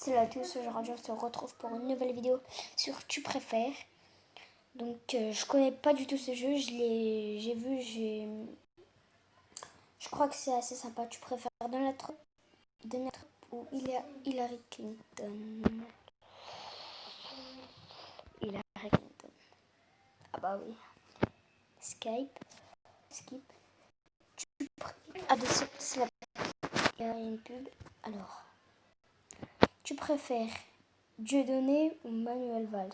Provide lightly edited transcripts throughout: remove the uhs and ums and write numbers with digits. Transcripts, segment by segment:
c'est là tous, aujourd'hui on se retrouve pour une nouvelle vidéo sur Tu préfères. Donc je connais pas du tout ce jeu, j'ai vu, je crois que c'est assez sympa. Tu préfères Donald Trump ou Hillary Clinton? Hillary Clinton. Ah bah oui. Skip. Ah, c'est la... Il y a une pub. Alors, tu préfères Dieudonné ou Manuel Valls?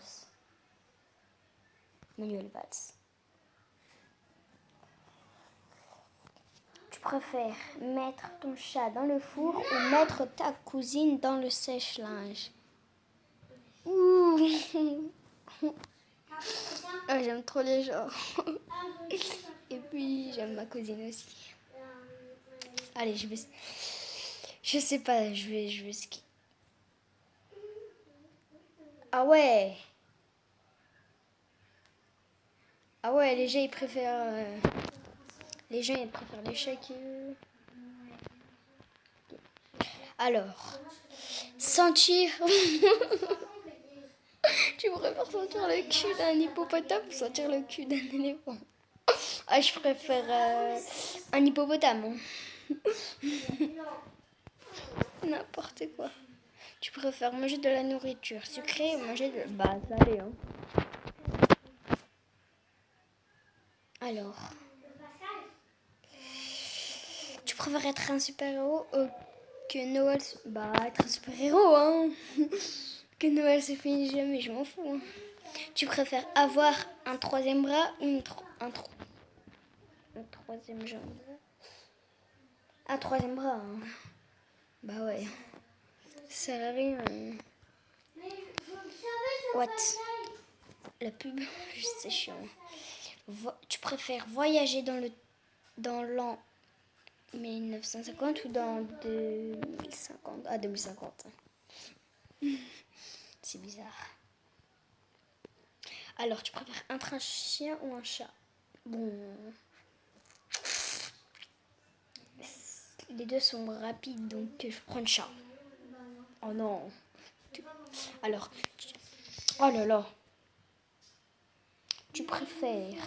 Manuel Valls. Tu préfères mettre ton chat dans le four ou mettre ta cousine dans le sèche-linge? Ouh. Oh, j'aime trop les gens. Et puis j'aime ma cousine aussi. Allez, je sais pas, je vais ski. Ah ouais. Ah ouais, les gens ils préfèrent les chats que... Alors, sentir... Tu préfères sentir le cul d'un hippopotame ou sentir le cul d'un éléphant? Ah, je préfère un hippopotame. N'importe quoi. Tu préfères manger de la nourriture sucrée ou manger de... Bah, salé, hein. Alors, tu préfères être un super-héros ou que Noël... Bah, être un super-héros, hein. Que Noël se finisse jamais, je m'en fous. Hein. Tu préfères avoir un troisième bras ou un troisième jambe? Un troisième bras, hein. Bah ouais. Ça sert à rien. What? La pub, juste c'est chiant. Tu préfères voyager dans l'an 1950 ou dans 2050? Ah, 2050. C'est bizarre. Alors, tu préfères un chien ou un chat? Bon. Les deux sont rapides, donc je prends le chat. Oh non. Alors, oh là là. Tu préfères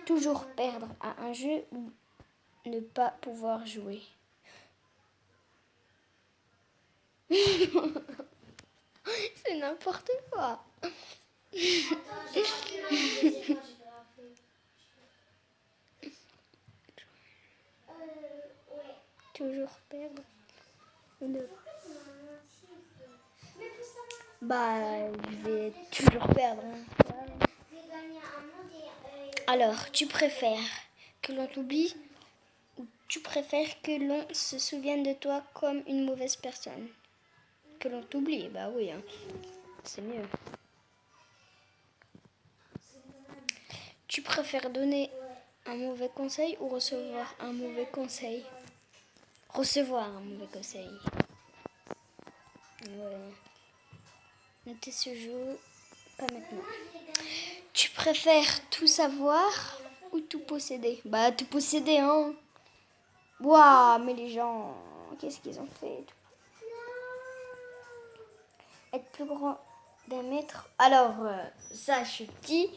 toujours perdre à un jeu ou ne pas pouvoir jouer? C'est n'importe quoi. Toujours perdre ou ne... Bah, je vais toujours perdre. Hein. Alors, tu préfères que l'on t'oublie ou tu préfères que l'on se souvienne de toi comme une mauvaise personne? Que l'on t'oublie, bah oui, hein. C'est mieux. Tu préfères donner un mauvais conseil ou recevoir un mauvais conseil? Recevoir un mauvais conseil. Ouais. Notez ce jeu, pas maintenant. Tu préfères tout savoir ou tout posséder? Bah, tout posséder, hein. Waouh, mais les gens, qu'est-ce qu'ils ont fait? Être plus grand d'un mètre. Alors, ça, je suis petit.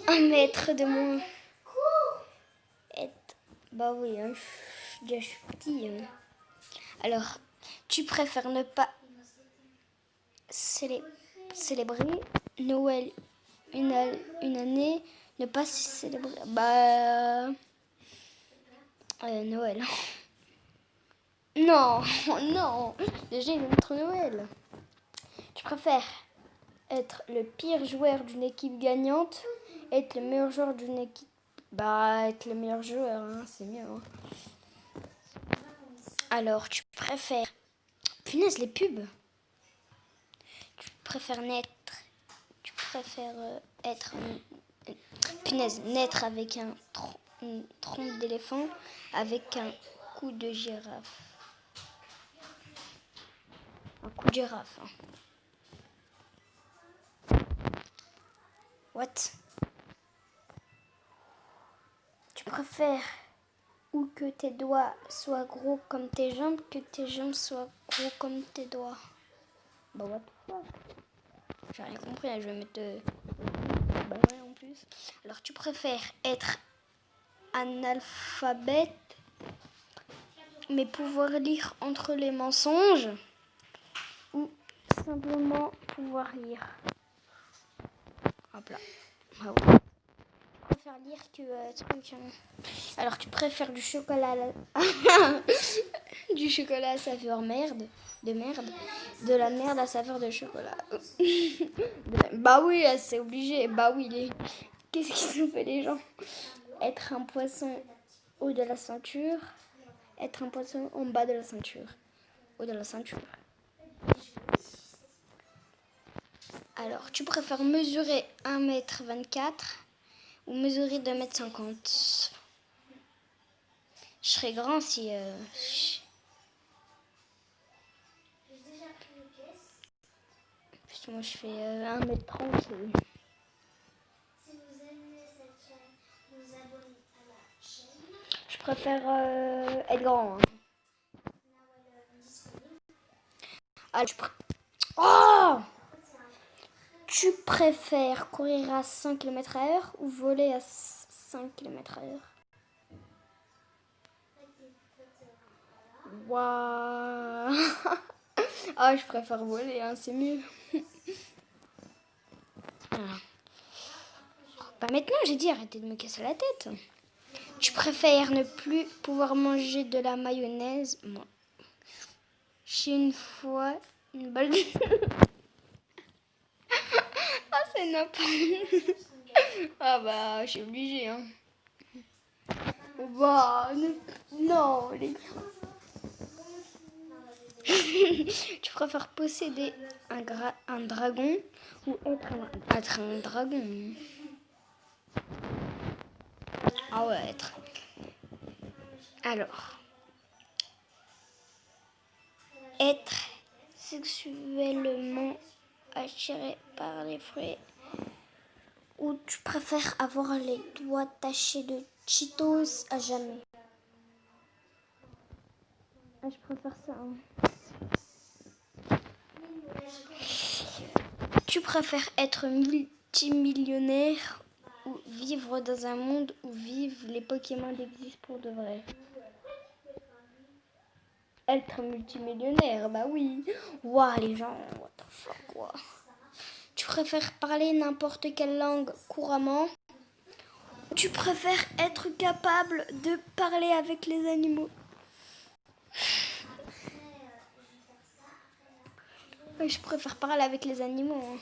1 mètre de moins. Bah oui, hein, je suis petit. Hein. Alors, tu préfères ne pas célébrer Noël une année, ne pas célébrer... Bah... Noël. Non, non. Déjà, ils aiment trop Noël. Tu préfères être le pire joueur d'une équipe gagnante, être le meilleur joueur d'une équipe... Bah, être le meilleur joueur, hein, c'est mieux. Hein. Alors, tu préfères... Punaise, les pubs. Tu préfères être... Punaise, naître avec une trompe d'éléphant, avec un cou de girafe. Un coup de girafe. Hein. What? Tu préfères ou que tes doigts soient gros comme tes jambes, que tes jambes soient gros comme tes doigts. Bah what the fuck. J'ai rien compris, hein, je vais mettre... Bah ouais, en plus. Alors, tu préfères être analphabète, mais pouvoir lire entre les mensonges, ou simplement pouvoir lire? Hop là. Ah ouais. Je préfère lire que truc. Alors, tu préfères du chocolat à la... du chocolat à saveur merde, de merde, de la merde à saveur de chocolat. Bah oui, c'est obligé. Bah oui, qu'est-ce qu'ils ont fait les gens? Être un poisson haut de la ceinture, être un poisson en bas de la ceinture, haut de la ceinture. Alors, tu préfères mesurer 1,24 m ou mesurer 2,50 m? Je serais grand si... Moi, je fais 1,30 m. Si vous aimez cette chaîne, vous abonnez à la chaîne. Je préfère être grand. Hein. Alors, tu préfères courir à 100 km/h ou voler à 5 km/h? Waouh. Ah, je préfère voler, hein, c'est mieux. Bah maintenant, j'ai dit arrêtez de me casser la tête. Tu préfères ne plus pouvoir manger de la mayonnaise? Moi, j'ai une fois une balle de... Ah, c'est n'importe. Ah bah, je suis obligée, hein. Bah, non, les Tu préfères posséder un dragon ou être un dragon? Ah ouais, être. Alors, être sexuellement attiré par les fruits ou tu préfères avoir les doigts tachés de Cheetos à jamais? Ah, je préfère ça. Hein. Tu préfères être multimillionnaire ou vivre dans un monde où vivent les Pokémon existent pour de vrai? Être multimillionnaire, bah oui. Ouah, les gens, what the fuck, quoi. Tu préfères parler n'importe quelle langue couramment? Tu préfères être capable de parler avec les animaux? Je préfère parler avec les animaux. Hein.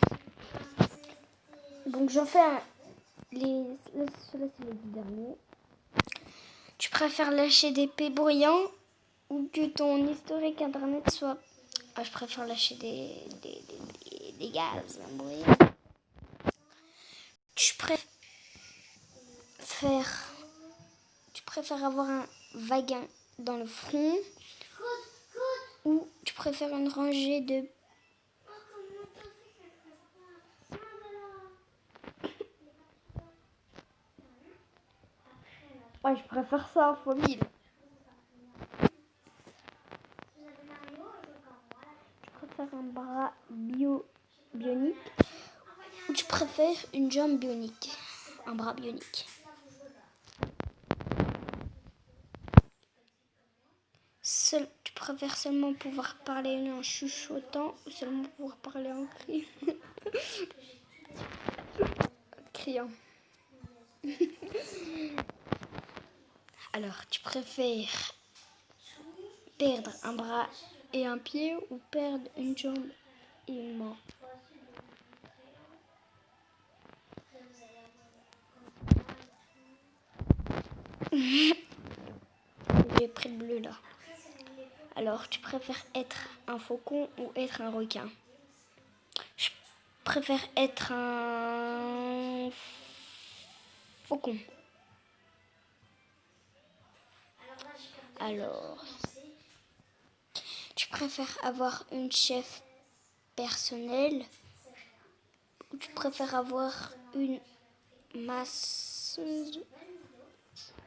Donc j'en fais un. Ceux-là, c'est les 10 derniers. Tu préfères lâcher des pets bruyants ou que ton historique internet soit... Ah, je préfère lâcher des gaz bruyants. Tu préfères avoir un wagon dans le front ou tu préfères une rangée de... Ouais, je préfère ça fois 1000. Tu préfères un bras bionique ou tu préfères une jambe bionique? Un bras bionique. Tu préfères seulement pouvoir parler en chuchotant ou seulement pouvoir parler en criant? Alors, tu préfères perdre un bras et un pied ou perdre une jambe et une main? J'ai pris le bleu là. Alors, tu préfères être un faucon ou être un requin? Je préfère être un faucon. Alors, tu préfères avoir une chef personnelle ou tu préfères avoir une masseuse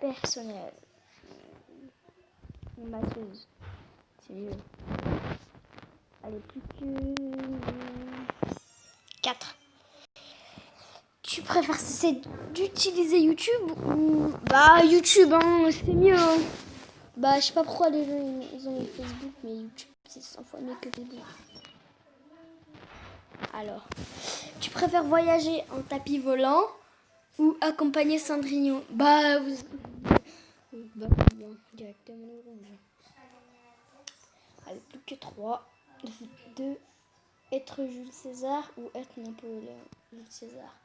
personnelle? Une masseuse, c'est mieux. Allez, plus que 4. Tu préfères cesser d'utiliser YouTube ou... Bah, YouTube, hein, c'est mieux. Hein. Bah, je sais pas pourquoi les gens ils ont mis Facebook, mais YouTube, c'est 100 fois mieux que Facebook. Alors, tu préfères voyager en tapis volant ou accompagner Cendrillon? Bah, bah, bien, directement au rouge. Allez, plus que 3. 2. Être Jules César ou être Napoléon? Jules César.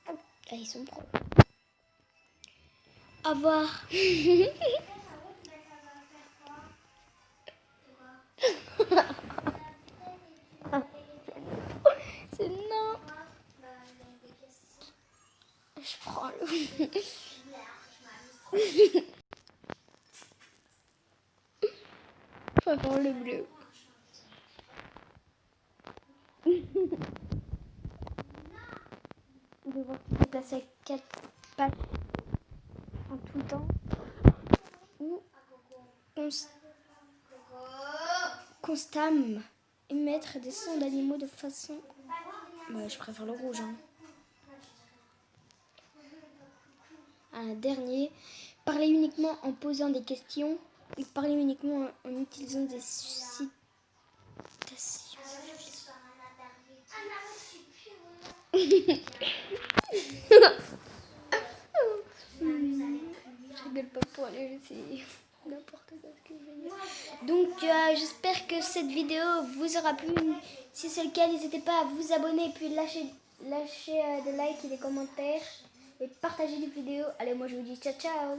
Ah, ils sont proches. Avoir. C'est non. Je prends le. Je préfère le bleu. Devoir se déplacer avec 4 pattes en tout temps ou constamment émettre des sons d'animaux de façon... Bah, je préfère le rouge. Hein. Un dernier, parler uniquement en posant des questions et parler uniquement en utilisant des citations. Je rigole pas pour aller, c'est n'importe quoi ce que je veux dire. Donc j'espère que cette vidéo vous aura plu. Si c'est le cas, n'hésitez pas à vous abonner et puis lâcher des likes et des commentaires et partager les vidéos. Allez, moi je vous dis ciao ciao.